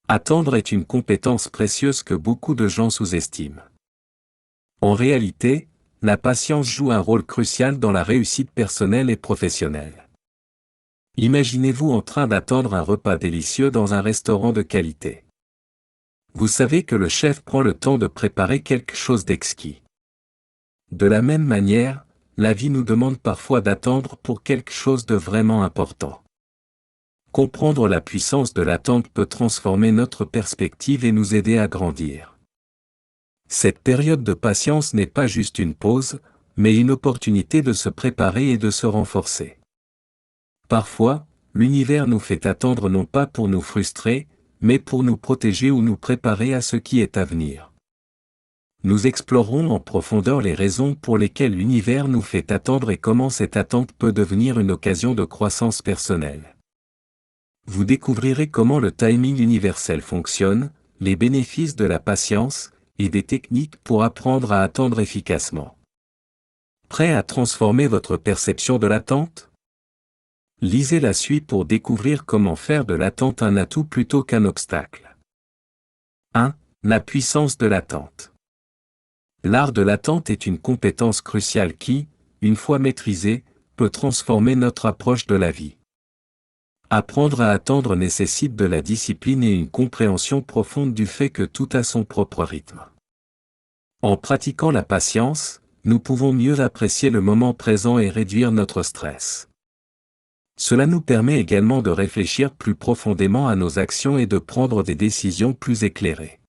Attendre est une compétence précieuse que beaucoup de gens sous-estiment. En réalité, la patience joue un rôle crucial dans la réussite personnelle et professionnelle. Imaginez-vous en train d'attendre un repas délicieux dans un restaurant de qualité. Vous savez que le chef prend le temps de préparer quelque chose d'exquis. De la même manière, la vie nous demande parfois d'attendre pour quelque chose de vraiment important. Comprendre la puissance de l'attente peut transformer notre perspective et nous aider à grandir. Cette période de patience n'est pas juste une pause, mais une opportunité de se préparer et de se renforcer. Parfois, l'univers nous fait attendre non pas pour nous frustrer, mais pour nous protéger ou nous préparer à ce qui est à venir. Nous explorerons en profondeur les raisons pour lesquelles l'univers nous fait attendre et comment cette attente peut devenir une occasion de croissance personnelle. Vous découvrirez comment le timing universel fonctionne, les bénéfices de la patience, et des techniques pour apprendre à attendre efficacement. Prêt à transformer votre perception de l'attente? Lisez la suite pour découvrir comment faire de l'attente un atout plutôt qu'un obstacle. 1. La puissance de l'attente. L'art de l'attente est une compétence cruciale qui, une fois maîtrisée, peut transformer notre approche de la vie. Apprendre à attendre nécessite de la discipline et une compréhension profonde du fait que tout a son propre rythme. En pratiquant la patience, nous pouvons mieux apprécier le moment présent et réduire notre stress. Cela nous permet également de réfléchir plus profondément à nos actions et de prendre des décisions plus éclairées.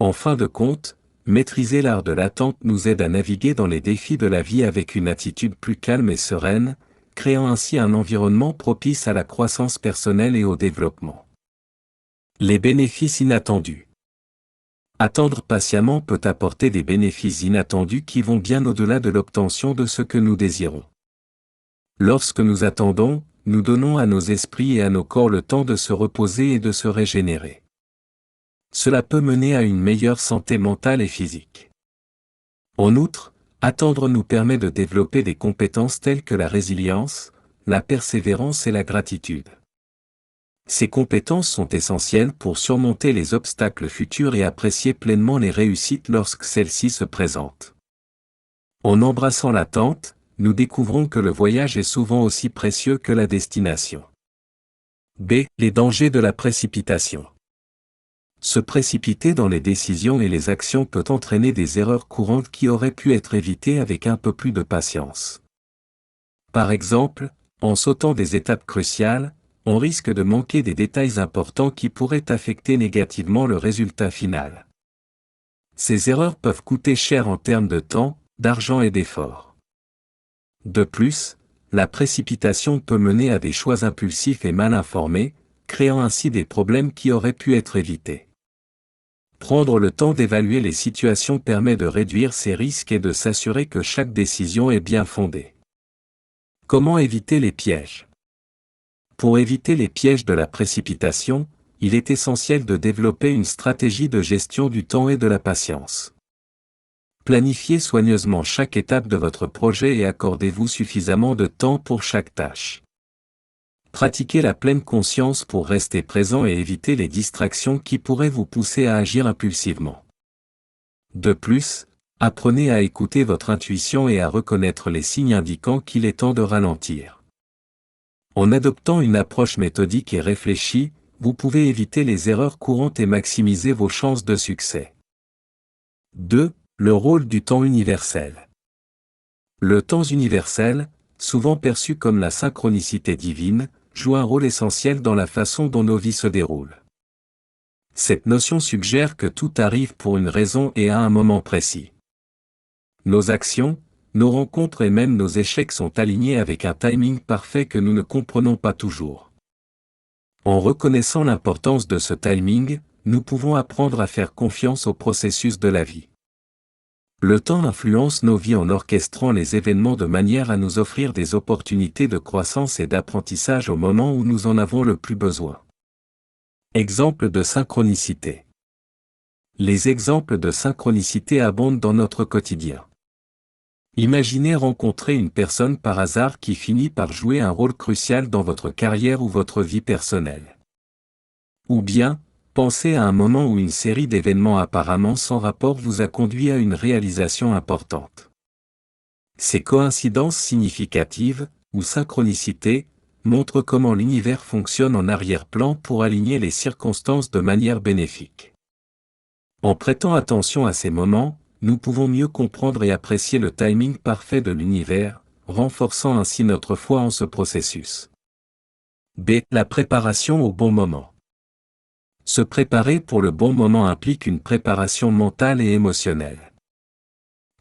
En fin de compte, maîtriser l'art de l'attente nous aide à naviguer dans les défis de la vie avec une attitude plus calme et sereine, créant ainsi un environnement propice à la croissance personnelle et au développement. Les bénéfices inattendus. Attendre patiemment peut apporter des bénéfices inattendus qui vont bien au-delà de l'obtention de ce que nous désirons. Lorsque nous attendons, nous donnons à nos esprits et à nos corps le temps de se reposer et de se régénérer. Cela peut mener à une meilleure santé mentale et physique. En outre, attendre nous permet de développer des compétences telles que la résilience, la persévérance et la gratitude. Ces compétences sont essentielles pour surmonter les obstacles futurs et apprécier pleinement les réussites lorsque celles-ci se présentent. En embrassant l'attente, nous découvrons que le voyage est souvent aussi précieux que la destination. B. Les dangers de la précipitation. Se précipiter dans les décisions et les actions peut entraîner des erreurs courantes qui auraient pu être évitées avec un peu plus de patience. Par exemple, en sautant des étapes cruciales, on risque de manquer des détails importants qui pourraient affecter négativement le résultat final. Ces erreurs peuvent coûter cher en termes de temps, d'argent et d'efforts. De plus, la précipitation peut mener à des choix impulsifs et mal informés, créant ainsi des problèmes qui auraient pu être évités. Prendre le temps d'évaluer les situations permet de réduire ces risques et de s'assurer que chaque décision est bien fondée. Comment éviter les pièges? Pour éviter les pièges de la précipitation, il est essentiel de développer une stratégie de gestion du temps et de la patience. Planifiez soigneusement chaque étape de votre projet et accordez-vous suffisamment de temps pour chaque tâche. Pratiquez la pleine conscience pour rester présent et éviter les distractions qui pourraient vous pousser à agir impulsivement. De plus, apprenez à écouter votre intuition et à reconnaître les signes indiquant qu'il est temps de ralentir. En adoptant une approche méthodique et réfléchie, vous pouvez éviter les erreurs courantes et maximiser vos chances de succès. 2. Le rôle du temps universel. Le temps universel, souvent perçu comme la synchronicité divine, joue un rôle essentiel dans la façon dont nos vies se déroulent. Cette notion suggère que tout arrive pour une raison et à un moment précis. Nos actions, nos rencontres et même nos échecs sont alignés avec un timing parfait que nous ne comprenons pas toujours. En reconnaissant l'importance de ce timing, nous pouvons apprendre à faire confiance au processus de la vie. Le temps influence nos vies en orchestrant les événements de manière à nous offrir des opportunités de croissance et d'apprentissage au moment où nous en avons le plus besoin. Exemple de synchronicité. Les exemples de synchronicité abondent dans notre quotidien. Imaginez rencontrer une personne par hasard qui finit par jouer un rôle crucial dans votre carrière ou votre vie personnelle. Ou bien, Pensez à un moment où une série d'événements apparemment sans rapport vous a conduit à une réalisation importante. Ces coïncidences significatives, ou synchronicités, montrent comment l'univers fonctionne en arrière-plan pour aligner les circonstances de manière bénéfique. En prêtant attention à ces moments, nous pouvons mieux comprendre et apprécier le timing parfait de l'univers, renforçant ainsi notre foi en ce processus. B. La préparation au bon moment. Se préparer pour le bon moment implique une préparation mentale et émotionnelle.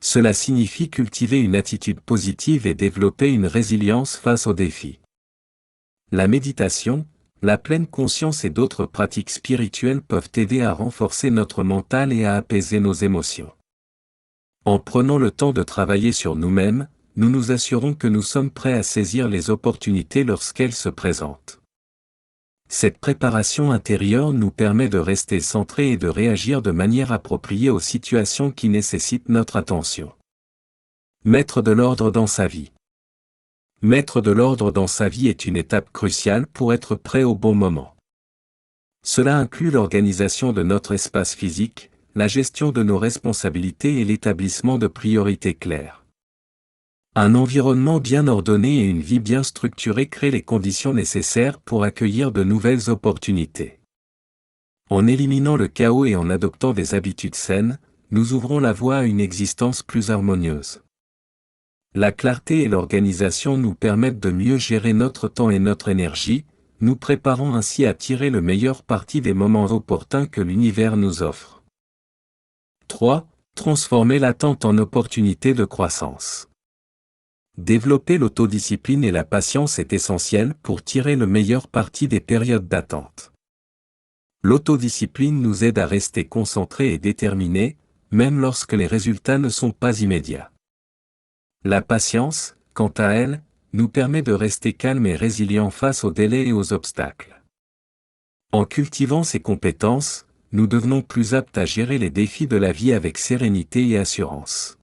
Cela signifie cultiver une attitude positive et développer une résilience face aux défis. La méditation, la pleine conscience et d'autres pratiques spirituelles peuvent aider à renforcer notre mental et à apaiser nos émotions. En prenant le temps de travailler sur nous-mêmes, nous nous assurons que nous sommes prêts à saisir les opportunités lorsqu'elles se présentent. Cette préparation intérieure nous permet de rester centrés et de réagir de manière appropriée aux situations qui nécessitent notre attention. Mettre de l'ordre dans sa vie. Mettre de l'ordre dans sa vie est une étape cruciale pour être prêt au bon moment. Cela inclut l'organisation de notre espace physique, la gestion de nos responsabilités et l'établissement de priorités claires. Un environnement bien ordonné et une vie bien structurée créent les conditions nécessaires pour accueillir de nouvelles opportunités. En éliminant le chaos et en adoptant des habitudes saines, nous ouvrons la voie à une existence plus harmonieuse. La clarté et l'organisation nous permettent de mieux gérer notre temps et notre énergie, nous préparant ainsi à tirer le meilleur parti des moments opportuns que l'univers nous offre. 3. Transformer l'attente en opportunité de croissance. Développer l'autodiscipline et la patience est essentiel pour tirer le meilleur parti des périodes d'attente. L'autodiscipline nous aide à rester concentrés et déterminés, même lorsque les résultats ne sont pas immédiats. La patience, quant à elle, nous permet de rester calmes et résilients face aux délais et aux obstacles. En cultivant ces compétences, nous devenons plus aptes à gérer les défis de la vie avec sérénité et assurance.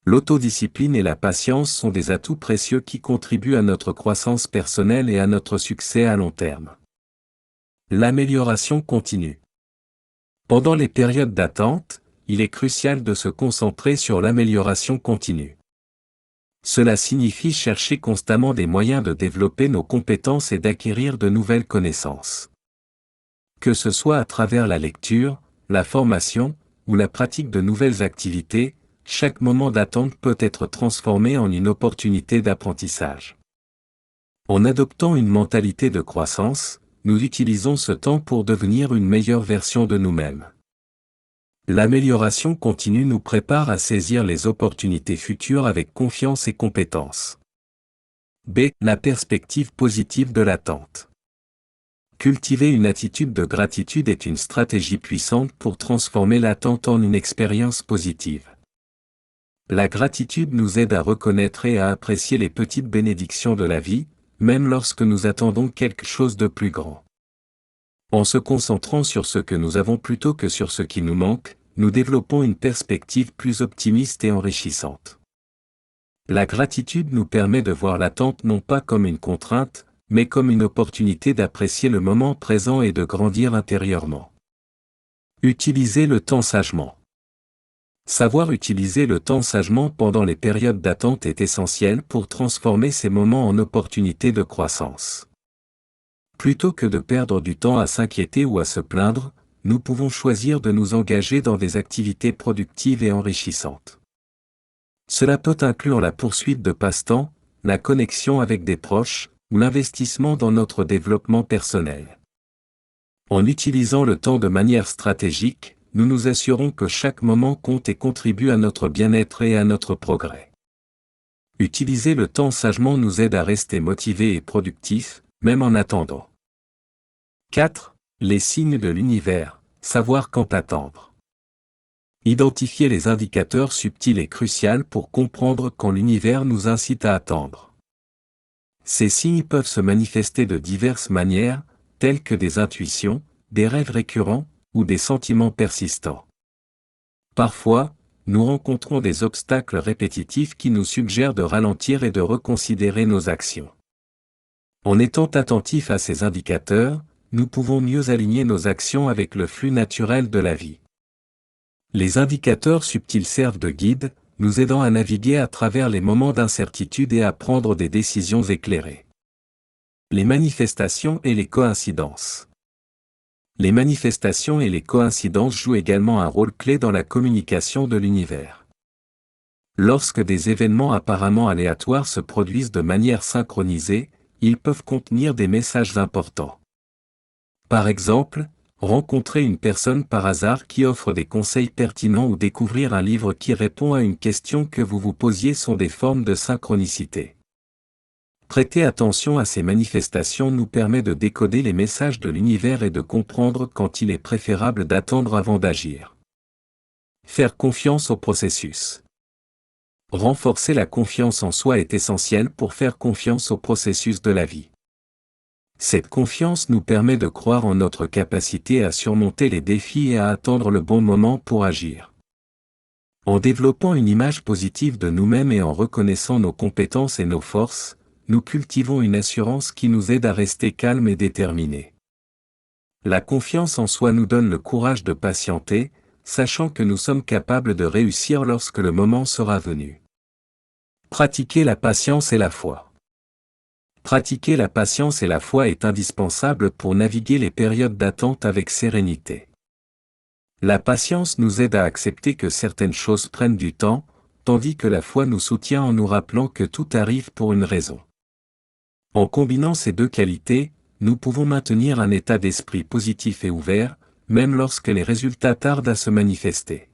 L'autodiscipline et la patience sont des atouts précieux qui contribuent à notre croissance personnelle et à notre succès à long terme. L'amélioration continue. Pendant les périodes d'attente, il est crucial de se concentrer sur l'amélioration continue. Cela signifie chercher constamment des moyens de développer nos compétences et d'acquérir de nouvelles connaissances. Que ce soit à travers la lecture, la formation, ou la pratique de nouvelles activités, chaque moment d'attente peut être transformé en une opportunité d'apprentissage. En adoptant une mentalité de croissance, nous utilisons ce temps pour devenir une meilleure version de nous-mêmes. L'amélioration continue nous prépare à saisir les opportunités futures avec confiance et compétence. B. La perspective positive de l'attente. Cultiver une attitude de gratitude est une stratégie puissante pour transformer l'attente en une expérience positive. La gratitude nous aide à reconnaître et à apprécier les petites bénédictions de la vie, même lorsque nous attendons quelque chose de plus grand. En se concentrant sur ce que nous avons plutôt que sur ce qui nous manque, nous développons une perspective plus optimiste et enrichissante. La gratitude nous permet de voir l'attente non pas comme une contrainte, mais comme une opportunité d'apprécier le moment présent et de grandir intérieurement. Utiliser le temps sagement. Savoir utiliser le temps sagement pendant les périodes d'attente est essentiel pour transformer ces moments en opportunités de croissance. Plutôt que de perdre du temps à s'inquiéter ou à se plaindre, nous pouvons choisir de nous engager dans des activités productives et enrichissantes. Cela peut inclure la poursuite de passe-temps, la connexion avec des proches, ou l'investissement dans notre développement personnel. En utilisant le temps de manière stratégique, nous nous assurons que chaque moment compte et contribue à notre bien-être et à notre progrès. Utiliser le temps sagement nous aide à rester motivés et productifs, même en attendant. 4. Les signes de l'univers, savoir quand attendre. Identifier les indicateurs subtils est crucial pour comprendre quand l'univers nous incite à attendre. Ces signes peuvent se manifester de diverses manières, telles que des intuitions, des rêves récurrents, ou des sentiments persistants. Parfois, nous rencontrons des obstacles répétitifs qui nous suggèrent de ralentir et de reconsidérer nos actions. En étant attentifs à ces indicateurs, nous pouvons mieux aligner nos actions avec le flux naturel de la vie. Les indicateurs subtils servent de guide, nous aidant à naviguer à travers les moments d'incertitude et à prendre des décisions éclairées. Les manifestations et les coïncidences. Les manifestations et les coïncidences jouent également un rôle clé dans la communication de l'univers. Lorsque des événements apparemment aléatoires se produisent de manière synchronisée, ils peuvent contenir des messages importants. Par exemple, rencontrer une personne par hasard qui offre des conseils pertinents ou découvrir un livre qui répond à une question que vous vous posiez sont des formes de synchronicité. Prêter attention à ces manifestations nous permet de décoder les messages de l'univers et de comprendre quand il est préférable d'attendre avant d'agir. Faire confiance au processus. Renforcer la confiance en soi est essentiel pour faire confiance au processus de la vie. Cette confiance nous permet de croire en notre capacité à surmonter les défis et à attendre le bon moment pour agir. En développant une image positive de nous-mêmes et en reconnaissant nos compétences et nos forces, nous cultivons une assurance qui nous aide à rester calmes et déterminés. La confiance en soi nous donne le courage de patienter, sachant que nous sommes capables de réussir lorsque le moment sera venu. Pratiquer la patience et la foi. Pratiquer la patience et la foi est indispensable pour naviguer les périodes d'attente avec sérénité. La patience nous aide à accepter que certaines choses prennent du temps, tandis que la foi nous soutient en nous rappelant que tout arrive pour une raison. En combinant ces deux qualités, nous pouvons maintenir un état d'esprit positif et ouvert, même lorsque les résultats tardent à se manifester.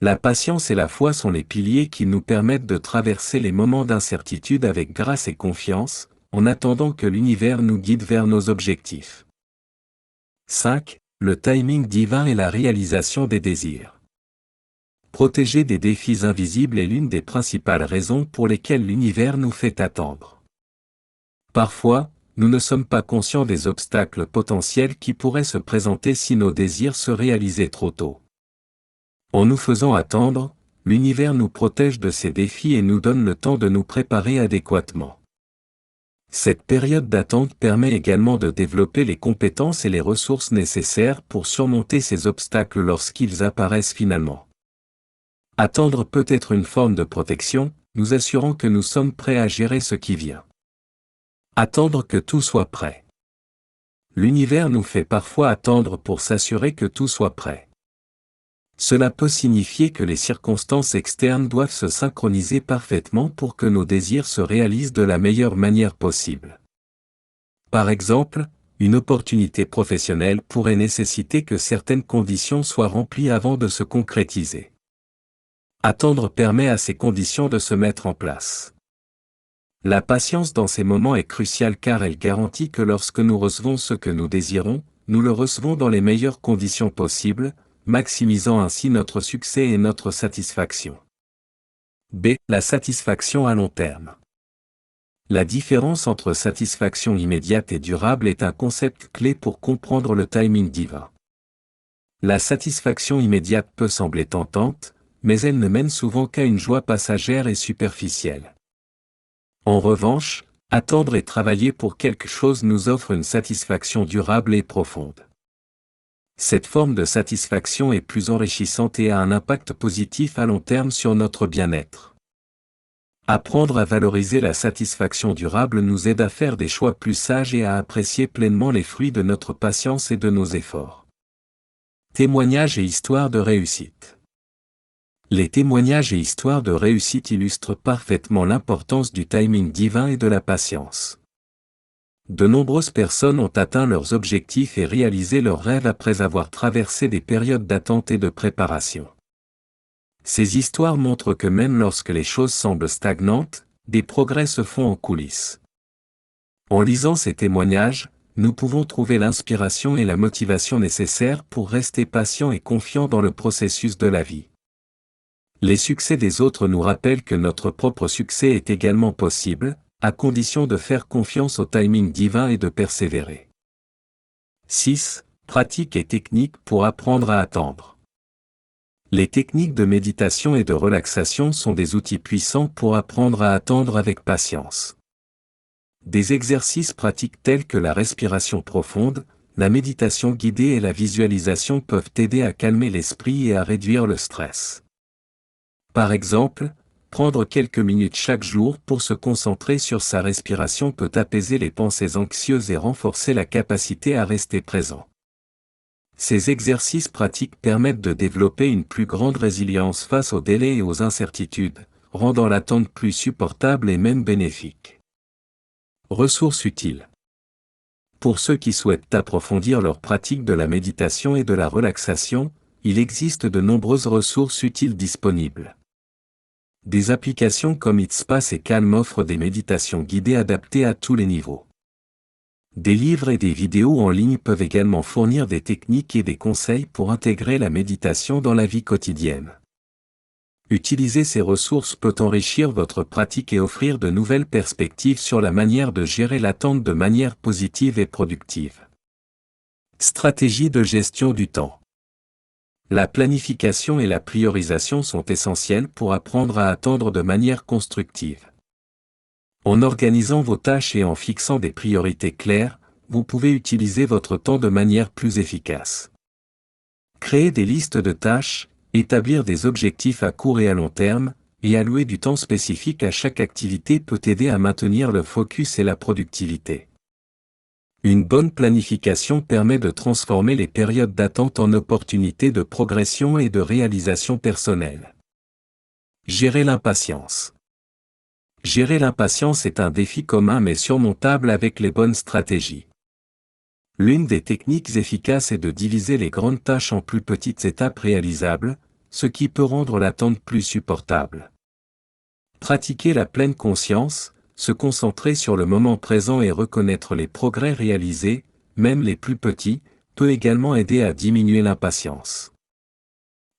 La patience et la foi sont les piliers qui nous permettent de traverser les moments d'incertitude avec grâce et confiance, en attendant que l'univers nous guide vers nos objectifs. 5. Le timing divin et la réalisation des désirs. Protéger des défis invisibles est l'une des principales raisons pour lesquelles l'univers nous fait attendre. Parfois, nous ne sommes pas conscients des obstacles potentiels qui pourraient se présenter si nos désirs se réalisaient trop tôt. En nous faisant attendre, l'univers nous protège de ces défis et nous donne le temps de nous préparer adéquatement. Cette période d'attente permet également de développer les compétences et les ressources nécessaires pour surmonter ces obstacles lorsqu'ils apparaissent finalement. Attendre peut être une forme de protection, nous assurant que nous sommes prêts à gérer ce qui vient. Attendre que tout soit prêt. L'univers nous fait parfois attendre pour s'assurer que tout soit prêt. Cela peut signifier que les circonstances externes doivent se synchroniser parfaitement pour que nos désirs se réalisent de la meilleure manière possible. Par exemple, une opportunité professionnelle pourrait nécessiter que certaines conditions soient remplies avant de se concrétiser. Attendre permet à ces conditions de se mettre en place. La patience dans ces moments est cruciale car elle garantit que lorsque nous recevons ce que nous désirons, nous le recevons dans les meilleures conditions possibles, maximisant ainsi notre succès et notre satisfaction. B. La satisfaction à long terme. La différence entre satisfaction immédiate et durable est un concept clé pour comprendre le timing divin. La satisfaction immédiate peut sembler tentante, mais elle ne mène souvent qu'à une joie passagère et superficielle. En revanche, attendre et travailler pour quelque chose nous offre une satisfaction durable et profonde. Cette forme de satisfaction est plus enrichissante et a un impact positif à long terme sur notre bien-être. Apprendre à valoriser la satisfaction durable nous aide à faire des choix plus sages et à apprécier pleinement les fruits de notre patience et de nos efforts. Témoignages et histoires de réussite. Les témoignages et histoires de réussite illustrent parfaitement l'importance du timing divin et de la patience. De nombreuses personnes ont atteint leurs objectifs et réalisé leurs rêves après avoir traversé des périodes d'attente et de préparation. Ces histoires montrent que même lorsque les choses semblent stagnantes, des progrès se font en coulisses. En lisant ces témoignages, nous pouvons trouver l'inspiration et la motivation nécessaires pour rester patients et confiants dans le processus de la vie. Les succès des autres nous rappellent que notre propre succès est également possible, à condition de faire confiance au timing divin et de persévérer. 6. Pratiques et techniques pour apprendre à attendre. Les techniques de méditation et de relaxation sont des outils puissants pour apprendre à attendre avec patience. Des exercices pratiques tels que la respiration profonde, la méditation guidée et la visualisation peuvent aider à calmer l'esprit et à réduire le stress. Par exemple, prendre quelques minutes chaque jour pour se concentrer sur sa respiration peut apaiser les pensées anxieuses et renforcer la capacité à rester présent. Ces exercices pratiques permettent de développer une plus grande résilience face aux délais et aux incertitudes, rendant l'attente plus supportable et même bénéfique. Ressources utiles. Pour ceux qui souhaitent approfondir leur pratique de la méditation et de la relaxation, il existe de nombreuses ressources utiles disponibles. Des applications comme Headspace et Calm offrent des méditations guidées adaptées à tous les niveaux. Des livres et des vidéos en ligne peuvent également fournir des techniques et des conseils pour intégrer la méditation dans la vie quotidienne. Utiliser ces ressources peut enrichir votre pratique et offrir de nouvelles perspectives sur la manière de gérer l'attente de manière positive et productive. Stratégie de gestion du temps. La planification et la priorisation sont essentielles pour apprendre à attendre de manière constructive. En organisant vos tâches et en fixant des priorités claires, vous pouvez utiliser votre temps de manière plus efficace. Créer des listes de tâches, établir des objectifs à court et à long terme, et allouer du temps spécifique à chaque activité peut aider à maintenir le focus et la productivité. Une bonne planification permet de transformer les périodes d'attente en opportunités de progression et de réalisation personnelle. Gérer l'impatience. Gérer l'impatience est un défi commun mais surmontable avec les bonnes stratégies. L'une des techniques efficaces est de diviser les grandes tâches en plus petites étapes réalisables, ce qui peut rendre l'attente plus supportable. Pratiquer la pleine conscience, se concentrer sur le moment présent et reconnaître les progrès réalisés, même les plus petits, peut également aider à diminuer l'impatience.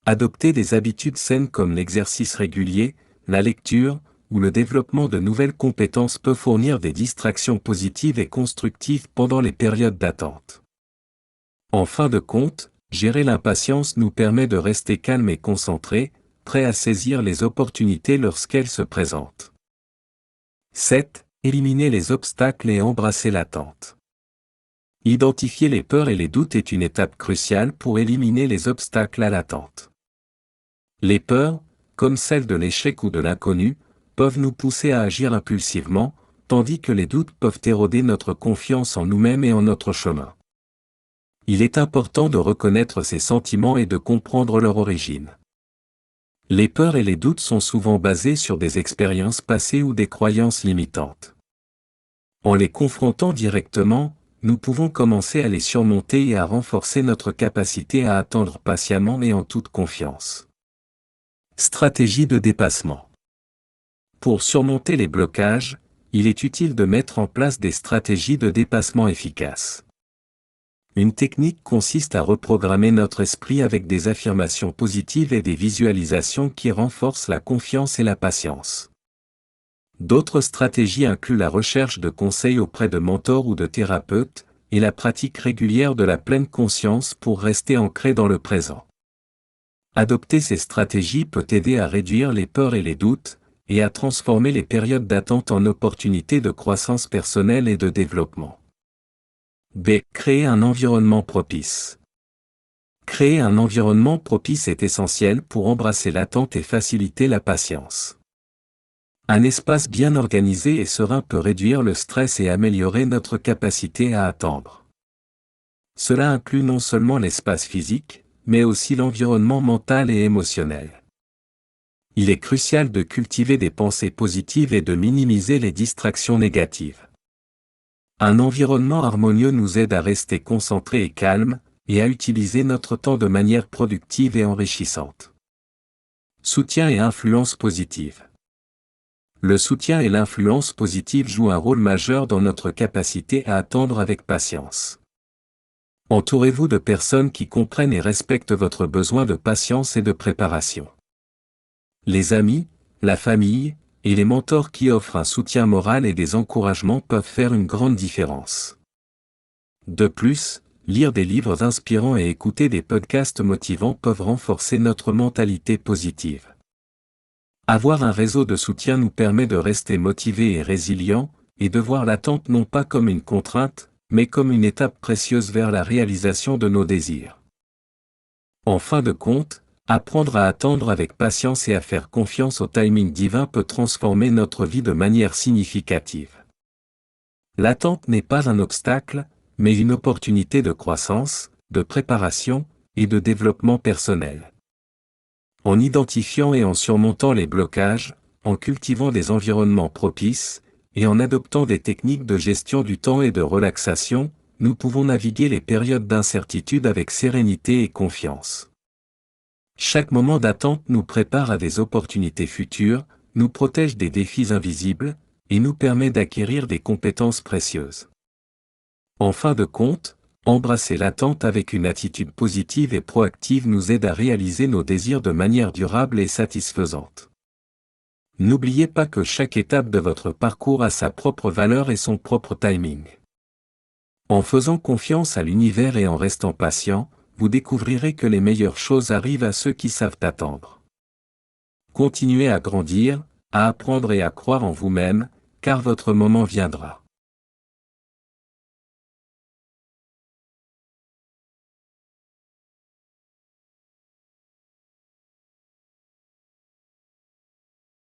Adopter des habitudes saines comme l'exercice régulier, la lecture, ou le développement de nouvelles compétences peut fournir des distractions positives et constructives pendant les périodes d'attente. En fin de compte, gérer l'impatience nous permet de rester calme et concentré, prêt à saisir les opportunités lorsqu'elles se présentent. 7. Éliminer les obstacles et embrasser l'attente. Identifier les peurs et les doutes est une étape cruciale pour éliminer les obstacles à l'attente. Les peurs, comme celle de l'échec ou de l'inconnu, peuvent nous pousser à agir impulsivement, tandis que les doutes peuvent éroder notre confiance en nous-mêmes et en notre chemin. Il est important de reconnaître ces sentiments et de comprendre leur origine. Les peurs et les doutes sont souvent basés sur des expériences passées ou des croyances limitantes. En les confrontant directement, nous pouvons commencer à les surmonter et à renforcer notre capacité à attendre patiemment et en toute confiance. Stratégie de dépassement. Pour surmonter les blocages, il est utile de mettre en place des stratégies de dépassement efficaces. Une technique consiste à reprogrammer notre esprit avec des affirmations positives et des visualisations qui renforcent la confiance et la patience. D'autres stratégies incluent la recherche de conseils auprès de mentors ou de thérapeutes, et la pratique régulière de la pleine conscience pour rester ancré dans le présent. Adopter ces stratégies peut aider à réduire les peurs et les doutes, et à transformer les périodes d'attente en opportunités de croissance personnelle et de développement. B. Créer un environnement propice. Créer un environnement propice est essentiel pour embrasser l'attente et faciliter la patience. Un espace bien organisé et serein peut réduire le stress et améliorer notre capacité à attendre. Cela inclut non seulement l'espace physique, mais aussi l'environnement mental et émotionnel. Il est crucial de cultiver des pensées positives et de minimiser les distractions négatives. Un environnement harmonieux nous aide à rester concentrés et calmes, et à utiliser notre temps de manière productive et enrichissante. Soutien et influence positive. Le soutien et l'influence positive jouent un rôle majeur dans notre capacité à attendre avec patience. Entourez-vous de personnes qui comprennent et respectent votre besoin de patience et de préparation. Les amis, la famille, et les mentors qui offrent un soutien moral et des encouragements peuvent faire une grande différence. De plus, lire des livres inspirants et écouter des podcasts motivants peuvent renforcer notre mentalité positive. Avoir un réseau de soutien nous permet de rester motivés et résilients, et de voir l'attente non pas comme une contrainte, mais comme une étape précieuse vers la réalisation de nos désirs. En fin de compte, apprendre à attendre avec patience et à faire confiance au timing divin peut transformer notre vie de manière significative. L'attente n'est pas un obstacle, mais une opportunité de croissance, de préparation, et de développement personnel. En identifiant et en surmontant les blocages, en cultivant des environnements propices, et en adoptant des techniques de gestion du temps et de relaxation, nous pouvons naviguer les périodes d'incertitude avec sérénité et confiance. Chaque moment d'attente nous prépare à des opportunités futures, nous protège des défis invisibles, et nous permet d'acquérir des compétences précieuses. En fin de compte, embrasser l'attente avec une attitude positive et proactive nous aide à réaliser nos désirs de manière durable et satisfaisante. N'oubliez pas que chaque étape de votre parcours a sa propre valeur et son propre timing. En faisant confiance à l'univers et en restant patient, vous découvrirez que les meilleures choses arrivent à ceux qui savent attendre. Continuez à grandir, à apprendre et à croire en vous-même, car votre moment viendra.